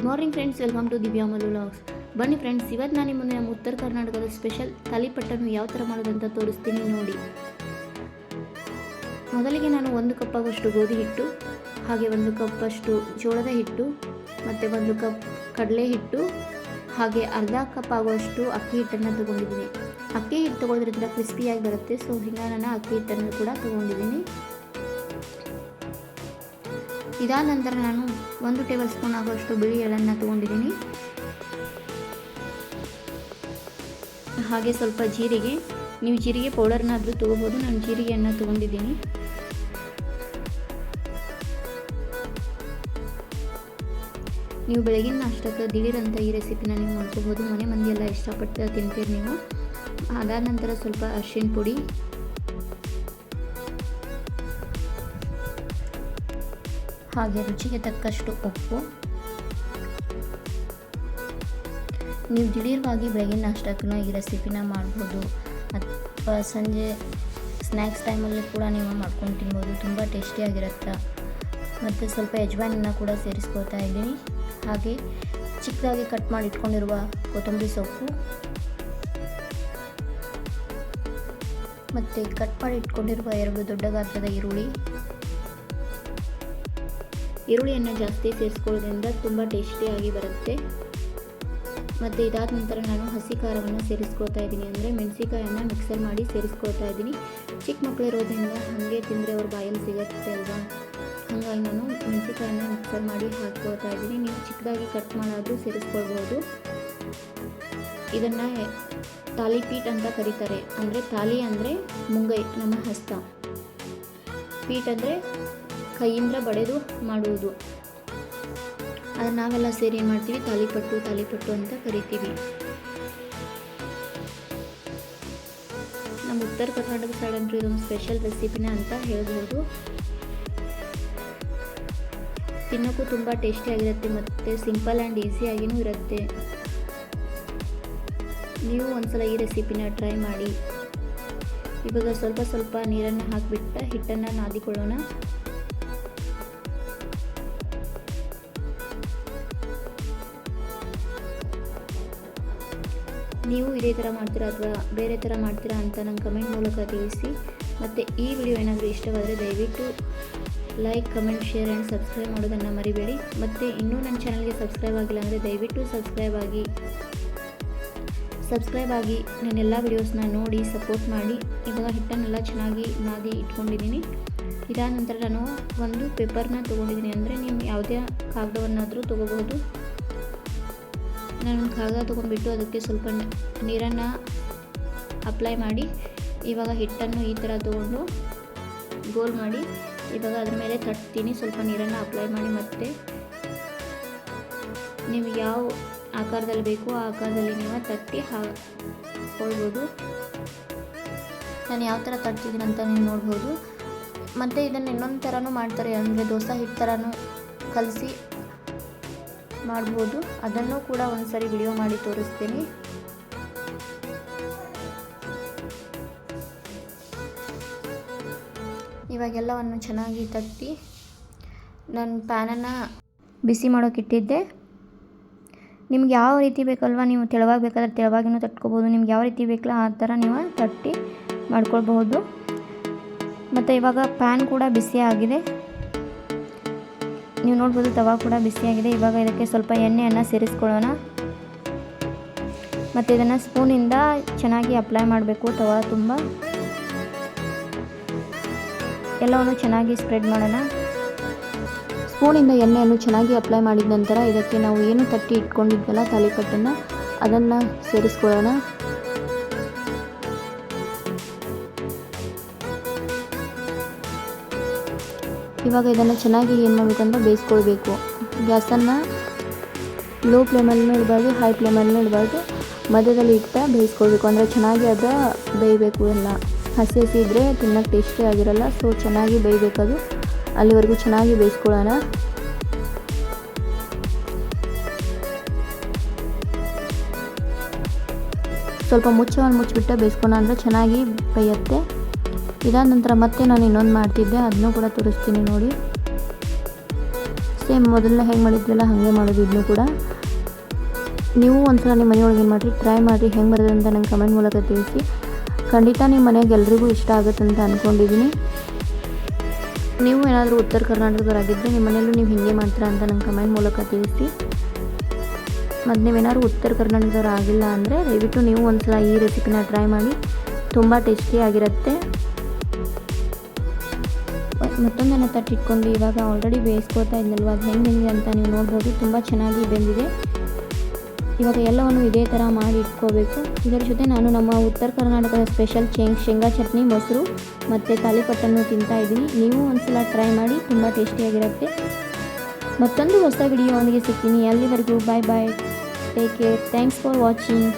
Good morning friends, welcome to Divya Mallu vlogs. ಬನ್ನಿ friends, ಇವತ್ತು ನಾನು ನಿಮ್ಮ ಉತ್ತರ ಕರ್ನಾಟಕದ ಸ್ಪೆಷಲ್ ತಾಲಿಪಟ್ಟನ್ನು ಯಾವ ಥರ ಮಾಡೋದಂತ ತೋರಿಸ್ತೀನಿ ನೋಡಿ. ಮೊದಲಿಗೆ ನಾನು 1 ಕಪ್ ಆಗುವಷ್ಟು ಗೋಧಿ ಹಿಟ್ಟು, ಹಾಗೆ 1 ಕಪ್ಪಷ್ಟು ಜೋಳದ ಹಿಟ್ಟು, ಮತ್ತು 1 ಕಪ್ ಕಡಲೆ ಹಿಟ್ಟು, ಹಾಗೆ ಅರ್ಧ ಕಪ್ ಆಗುವಷ್ಟು ಅಕ್ಕಿ ಹಿಟ್ಟನ್ನು ತೊಗೊಂಡಿದ್ದೀನಿ. ಅಕ್ಕಿ ಹಿಟ್ಟು ತೊಗೊಳೋದ್ರಿಂದ ಕ್ರಿಸ್ಪಿಯಾಗಿ ಬರುತ್ತೆ, ಸೊ ಹಿಂಗೆ ನಾನು ಅಕ್ಕಿ ಹಿಟ್ಟನ್ನು ಕೂಡ ತೊಗೊಂಡಿದ್ದೀನಿ. ಇದಾದ ನಂತರ ನಾನು 1 ಟೇಬಲ್ ಸ್ಪೂನ್ ಆಗುವಷ್ಟು ಬಿಳಿ ಎಳ್ಳನ್ನು ತೊಗೊಂಡಿದ್ದೀನಿ. ಹಾಗೆ ಸ್ವಲ್ಪ ಜೀರಿಗೆ, ನೀವು ಜೀರಿಗೆ ಪೌಡರ್ನಾದರೂ ತೊಗೋಬೋದು, ನಾನು ಜೀರಿಗೆಯನ್ನು ತೊಗೊಂಡಿದ್ದೀನಿ. ನೀವು ಬೆಳಗಿನ ನಾಷ್ಟಕ್ಕೆ ದಿಢೀರಂತ ಈ ರೆಸಿಪಿನ ನೀವು ಮಾಡ್ಕೋಬೋದು. ಮನೆ ಮಂದಿ ಎಲ್ಲ ಇಷ್ಟಪಟ್ಟು ತಿಂತೀರಿ ನೀವು. ಅದಾದ ನಂತರ ಸ್ವಲ್ಪ ಅರಿಶಿನ ಪುಡಿ, ಹಾಗೆ ರುಚಿಗೆ ತಕ್ಕಷ್ಟು ಉಪ್ಪು. ನೀವು ದಿಢೀರವಾಗಿ ಬೆಳಗಿನ ನಾಷ್ಟಕ್ಕೂ ಈ ರೆಸಿಪಿನ ಮಾಡ್ಬೋದು, ಅಥವಾ ಸಂಜೆ ಸ್ನ್ಯಾಕ್ಸ್ ಟೈಮಲ್ಲಿ ಕೂಡ ನೀವು ಮಾಡ್ಕೊಂಡು ತಿನ್ಬೋದು. ತುಂಬ ಟೇಸ್ಟಿಯಾಗಿರುತ್ತೆ. ಮತ್ತು ಸ್ವಲ್ಪ ಯಜಮಾನನ್ನು ಕೂಡ ಸೇರಿಸ್ಕೊಳ್ತಾ ಇದ್ದೀನಿ. ಹಾಗೆ ಚಿಕ್ಕದಾಗಿ ಕಟ್ ಮಾಡಿ ಇಟ್ಕೊಂಡಿರುವ ಕೊತ್ತಂಬರಿ ಸೊಪ್ಪು, ಮತ್ತು ಕಟ್ ಮಾಡಿ ಇಟ್ಕೊಂಡಿರುವ 2 ದೊಡ್ಡ ಗಾತ್ರದ ಈರುಳ್ಳಿಯನ್ನು ಜಾಸ್ತಿ ಸೇರಿಸ್ಕೊಳ್ಳೋದ್ರಿಂದ ತುಂಬ ಟೇಸ್ಟಿಯಾಗಿ ಬರುತ್ತೆ. ಮತ್ತು ಇದಾದ ನಂತರ ನಾನು ಹಸಿ ಖಾರವನ್ನು ಸೇರಿಸ್ಕೊಳ್ತಾ ಇದ್ದೀನಿ, ಅಂದರೆ ಮೆಣಸಿಕಾಯನ್ನು ಮಿಕ್ಸರ್ ಮಾಡಿ ಸೇರಿಸ್ಕೊಳ್ತಾ ಇದ್ದೀನಿ. ಚಿಕ್ಕ ಮಕ್ಕಳು ಇರೋದ್ರಿಂದ ಹಾಗೆ ತಿಂದರೆ ಅವ್ರ ಬಾಯಲ್ಲಿ ಸಿಗುತ್ತೆ ಅಲ್ವಾ, ಹಾಗಾಗಿ ನಾನು ಮೆಣಸಿಕಾಯನ್ನು ಮಿಕ್ಸರ್ ಮಾಡಿ ಹಾಕ್ಕೊಳ್ತಾ ಇದ್ದೀನಿ. ನೀವು ಚಿಕ್ಕದಾಗಿ ಕಟ್ ಮಾಡೋದು ಸೇರಿಸ್ಕೊಳ್ಬೋದು. ಇದನ್ನು ತಾಲಿಪೀಠ ಅಂತ ಕರೀತಾರೆ. ಅಂದರೆ ತಾಲಿ ಅಂದರೆ ಮುಂಗೈ, ನಮ್ಮ ಹಸ್ತ, ಪೀಠ ಅಂದರೆ ಕೈಯಿಂದ ಬಡೆದು ಮಾಡುವುದು. ಅದನ್ನು ನಾವೆಲ್ಲ ಸೇರಿ ಏನು ಮಾಡ್ತೀವಿ, ತಾಲಿಪಟ್ಟು ಅಂತ ಕರಿತೀವಿ. ನಮ್ಮ ಉತ್ತರ ಕರ್ನಾಟಕ ಸೈಡ್ ಅಂತೂ ಇದೊಂದು ಸ್ಪೆಷಲ್ ರೆಸಿಪಿನ ಅಂತ ಹೇಳ್ಬೋದು. ತಿನ್ನೋಕ್ಕೂ ತುಂಬ ಟೇಸ್ಟಿಯಾಗಿರುತ್ತೆ, ಮತ್ತು ಸಿಂಪಲ್ ಆ್ಯಂಡ್ ಈಸಿಯಾಗಿಯೂ ಇರುತ್ತೆ. ನೀವು ಒಂದ್ಸಲ ಈ ರೆಸಿಪಿನ ಟ್ರೈ ಮಾಡಿ. ಇವಾಗ ಸ್ವಲ್ಪ ನೀರನ್ನು ಹಾಕಿಬಿಟ್ಟು ಹಿಟ್ಟನ್ನು ನಾದಿಕೊಳ್ಳೋಣ. ನೀವು ಇದೇ ಥರ ಮಾಡ್ತೀರಾ ಅಥವಾ ಬೇರೆ ಥರ ಮಾಡ್ತೀರಾ ಅಂತ ನಂಗೆ ಕಮೆಂಟ್ ಮೂಲಕ ತಿಳಿಸಿ. ಮತ್ತು ಈ ವಿಡಿಯೋ ಏನಾದರೂ ಇಷ್ಟವಾದರೆ ದಯವಿಟ್ಟು like, comment, share and subscribe ಮಾಡೋದನ್ನು ಮರಿಬೇಡಿ. ಮತ್ತು ಇನ್ನೂ ನನ್ನ ಚಾನಲ್ಗೆ ಸಬ್ಸ್ಕ್ರೈಬ್ ಆಗಿಲ್ಲ ಅಂದರೆ ದಯವಿಟ್ಟು ಸಬ್ಸ್ಕ್ರೈಬ್ ಆಗಿ ನನ್ನೆಲ್ಲ ವಿಡಿಯೋಸ್ನ ನೋಡಿ ಸಪೋರ್ಟ್ ಮಾಡಿ. ಇವಾಗ ಹಿಟ್ಟನ್ನೆಲ್ಲ ಚೆನ್ನಾಗಿ ನಾದಿ ಇಟ್ಕೊಂಡಿದ್ದೀನಿ. ಇದಾದ ನಂತರ ನಾನು ಒಂದು ಪೇಪರ್ನ ತೊಗೊಂಡಿದ್ದೀನಿ, ಅಂದರೆ ನೀವು ಯಾವುದೇ ಕಾಗದವನ್ನಾದರೂ ತೊಗೋಬಹುದು. ನಾನು ಕಾಗದ ತೊಗೊಂಡ್ಬಿಟ್ಟು ಅದಕ್ಕೆ ಸ್ವಲ್ಪ ನೀರನ್ನು ಅಪ್ಲೈ ಮಾಡಿ, ಇವಾಗ ಹಿಟ್ಟನ್ನು ಈ ಥರ ತೊಗೊಂಡು ಗೋಲ್ ಮಾಡಿ ಇವಾಗ ಅದ್ರ ಮೇಲೆ ತಟ್ತೀನಿ. ಸ್ವಲ್ಪ ನೀರನ್ನು ಅಪ್ಲೈ ಮಾಡಿ, ಮತ್ತು ನೀವು ಯಾವ ಆಕಾರದಲ್ಲಿ ಬೇಕೋ ಆ ಆಕಾರದಲ್ಲಿ ನೀವು ತಟ್ಟಿ ಹಾಕ್ಕೊಳ್ಬೋದು. ನಾನು ಯಾವ ಥರ ತಟ್ತಿದ್ದೀನಿ ಅಂತ ನೀವು ನೋಡ್ಬೋದು. ಮತ್ತು ಇದನ್ನು ಇನ್ನೊಂದು ಥರನೂ ಮಾಡ್ತಾರೆ, ಅಂದರೆ ದೋಸೆ ಹಿಟ್ಟು ಥರನೂ ಕಲಸಿ ಮಾಡ್ಬೋದು. ಅದನ್ನು ಕೂಡ ಒಂದು ಸರಿ ವಿಡಿಯೋ ಮಾಡಿ ತೋರಿಸ್ತೀನಿ. ಇವಾಗೆಲ್ಲವನ್ನು ಚೆನ್ನಾಗಿ ತಟ್ಟಿ ನಾನು ಪ್ಯಾನನ್ನು ಬಿಸಿ ಮಾಡೋಕ್ಕಿಟ್ಟಿದ್ದೆ. ನಿಮ್ಗೆ ಯಾವ ರೀತಿ ಬೇಕಲ್ವ, ನೀವು ತೆಳುವಾಗಿ ಬೇಕಾದ್ರೆ ತೆಳುವಾಗಿನೂ ತಟ್ಕೊಬೋದು. ನಿಮ್ಗೆ ಯಾವ ರೀತಿ ಬೇಕಲ್ಲ ಆ ಥರ ನೀವು ತಟ್ಟಿ ಮಾಡ್ಕೊಳ್ಬಹುದು. ಮತ್ತು ಇವಾಗ ಪ್ಯಾನ್ ಕೂಡ ಬಿಸಿ ಆಗಿದೆ, ನೀವು ನೋಡ್ಬೋದು. ತವಾ ಕೂಡ ಬಿಸಿಯಾಗಿದೆ. ಇವಾಗ ಇದಕ್ಕೆ ಸ್ವಲ್ಪ ಎಣ್ಣೆಯನ್ನು ಸೇರಿಸ್ಕೊಳ್ಳೋಣ. ಮತ್ತು ಇದನ್ನು ಸ್ಪೂನಿಂದ ಚೆನ್ನಾಗಿ ಅಪ್ಲೈ ಮಾಡಬೇಕು. ತವಾ ತುಂಬ ಎಲ್ಲವನ್ನು ಚೆನ್ನಾಗಿ ಸ್ಪ್ರೆಡ್ ಮಾಡೋಣ. ಸ್ಪೂನಿಂದ ಎಣ್ಣೆಯನ್ನು ಚೆನ್ನಾಗಿ ಅಪ್ಲೈ ಮಾಡಿದ ನಂತರ ಇದಕ್ಕೆ ನಾವು ಏನು ತಟ್ಟಿ ಇಟ್ಕೊಂಡಿದ್ವಲ್ಲ ತಾಲಿಪಟ್ಟನ್ನು, ಅದನ್ನು ಸೇರಿಸ್ಕೊಳ್ಳೋಣ. ಇವಾಗ ಇದನ್ನು ಚೆನ್ನಾಗಿ ಏನು ಮಾಡಬೇಕಂದ್ರೆ ಬೇಯಿಸ್ಕೊಳ್ಬೇಕು. ಗ್ಯಾಸನ್ನು ಲೋ ಫ್ಲೇಮಲ್ಲೂ ಇಡಬಾರ್ದು, ಹೈ ಫ್ಲೇಮಲ್ಲೂ ಇಡಬಾರ್ದು, ಮಧ್ಯದಲ್ಲಿ ಇಟ್ಟು ಬೇಯಿಸ್ಕೊಳ್ಬೇಕು. ಅಂದರೆ ಚೆನ್ನಾಗಿ ಅದು ಬೇಯಬೇಕು. ಎಲ್ಲ ಹಸಿ ಇದ್ದರೆ ತಿನ್ನೋಕ್ಕೆ ಟೇಸ್ಟಿ ಆಗಿರಲ್ಲ, ಸೊ ಚೆನ್ನಾಗಿ ಬೇಯಬೇಕದು. ಅಲ್ಲಿವರೆಗೂ ಚೆನ್ನಾಗಿ ಬೇಯಿಸ್ಕೊಳ್ಳೋಣ. ಸ್ವಲ್ಪ ಮುಚ್ಚಿಬಿಟ್ಟು ಬೇಯಿಸ್ಕೊಳ್ಳೋಣ, ಅಂದರೆ ಚೆನ್ನಾಗಿ ಬೇಯುತ್ತೆ. ಇದಾದ ನಂತರ ಮತ್ತೆ ನಾನು ಇನ್ನೊಂದು ಮಾಡ್ತಿದ್ದೆ, ಅದನ್ನೂ ಕೂಡ ತೋರಿಸ್ತೀನಿ ನೋಡಿ. ಸೇಮ್ ಮೊದಲನೇ ಹೆಂಗೆ ಮಾಡಿದ್ವಲ್ಲ ಹಾಗೆ ಮಾಡೋದು ಇದನ್ನು ಕೂಡ. ನೀವು ಒಂದ್ಸಲ ನಿಮ್ಮ ಮನೆಯೊಳಗೆ ಏನು ಮಾಡಿರಿ, ಟ್ರೈ ಮಾಡಿರಿ, ಹೆಂಗೆ ಬರೋದು ಅಂತ ನಂಗೆ ಕಮೆಂಟ್ ಮೂಲಕ ತಿಳಿಸಿ. ಖಂಡಿತ ನಿಮ್ಮ ಮನೆಗೆ ಎಲ್ರಿಗೂ ಇಷ್ಟ ಆಗುತ್ತೆ ಅಂತ ಅಂದ್ಕೊಂಡಿದ್ದೀನಿ. ನೀವು ಏನಾದರೂ ಉತ್ತರ ಕರ್ನಾಟಕದವರಾಗಿದ್ದರೆ ನಿಮ್ಮ ಮನೆಯಲ್ಲೂ ನೀವು ಹಿಂಗೆ ಮಾಡ್ತೀರಾ ಅಂತ ನಂಗೆ ಕಮೆಂಟ್ ಮೂಲಕ ತಿಳಿಸಿ. ಮತ್ತು ನೀವೇನಾದ್ರು ಉತ್ತರ ಕರ್ನಾಟಕದವ್ರು ಆಗಿಲ್ಲ ಅಂದರೆ ದಯವಿಟ್ಟು ನೀವು ಒಂದ್ಸಲ ಈ ರೆಸಿಪಿನ ಟ್ರೈ ಮಾಡಿ, ತುಂಬ ಟೇಸ್ಟಿಯಾಗಿರುತ್ತೆ. ಮತ್ತೊಂದನ್ನು ತಟ್ಟಿಟ್ಕೊಂಡು ಇವಾಗ ಆಲ್ರೆಡಿ ಬೇಯಿಸ್ಕೊಳ್ತಾ ಇದ್ನಲ್ವ, ಅದು ಹೆಂಗೆ ಬೆಂದಿದೆ ಅಂತ ನೀವು ನೋಡ್ಬೋದು. ತುಂಬ ಚೆನ್ನಾಗಿ ಬೆಂದಿದೆ. ಇವಾಗ ಎಲ್ಲವನ್ನು ಇದೇ ಥರ ಮಾಡಿ ಇಟ್ಕೋಬೇಕು. ಇದರ ಜೊತೆ ನಾನು ನಮ್ಮ ಉತ್ತರ ಕರ್ನಾಟಕದ ಸ್ಪೆಷಲ್ ಶೇಂಗಾ ಚಟ್ನಿ, ಮೊಸರು ಮತ್ತು ತಾಲಿಪಟ್ಟನ್ನು ತಿಂತಾಯಿದ್ದೀನಿ. ನೀವು ಒಂದ್ಸಲ ಟ್ರೈ ಮಾಡಿ, ತುಂಬ ಟೇಸ್ಟಿಯಾಗಿರುತ್ತೆ. ಮತ್ತೊಂದು ಹೊಸ ವಿಡಿಯೋ ಒಂದಿಗೆ ಸಿಗ್ತೀನಿ. ಅಲ್ಲಿವರೆಗೂ bye bye, take care, thanks for watching.